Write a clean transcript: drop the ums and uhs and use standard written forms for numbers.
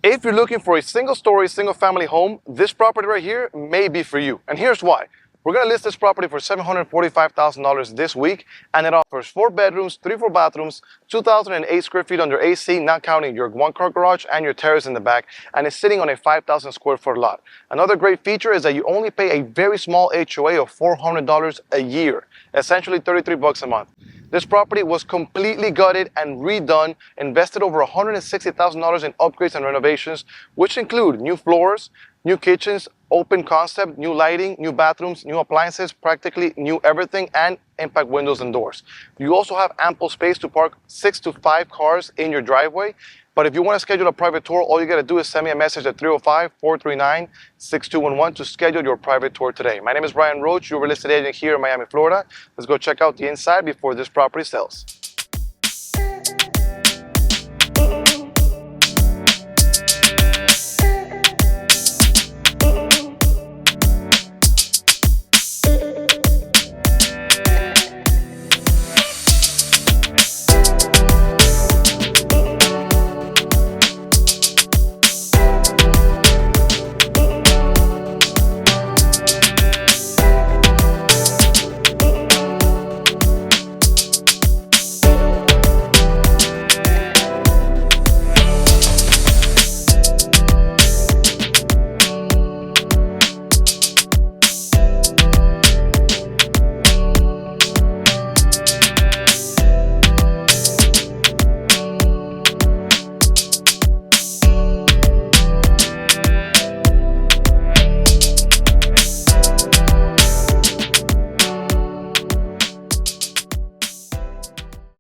If you're looking for a single-story, single-family home, this property right here may be for you. And here's why. We're going to list this property for $745,000 this week, and it offers 4 bedrooms, 3 full bathrooms, 2,008 square feet under AC, not counting your one-car garage and your terrace in the back, and it's sitting on a 5,000 square foot lot. Another great feature is that you only pay a very small HOA of $400 a year, essentially 33 bucks a month. This property was completely gutted and redone, invested over $160,000 in upgrades and renovations, which include new floors, new kitchens, open concept, new lighting, new bathrooms, new appliances, practically new everything, and impact windows and doors. You also have ample space to park 6 to 5 cars in your driveway. But if you want to schedule a private tour, all you got to do is send me a message at 305-439-6211 to schedule your private tour today. My name is Bryan Roach, your real estate agent here in Miami, Florida. Let's go check out the inside before this property sells.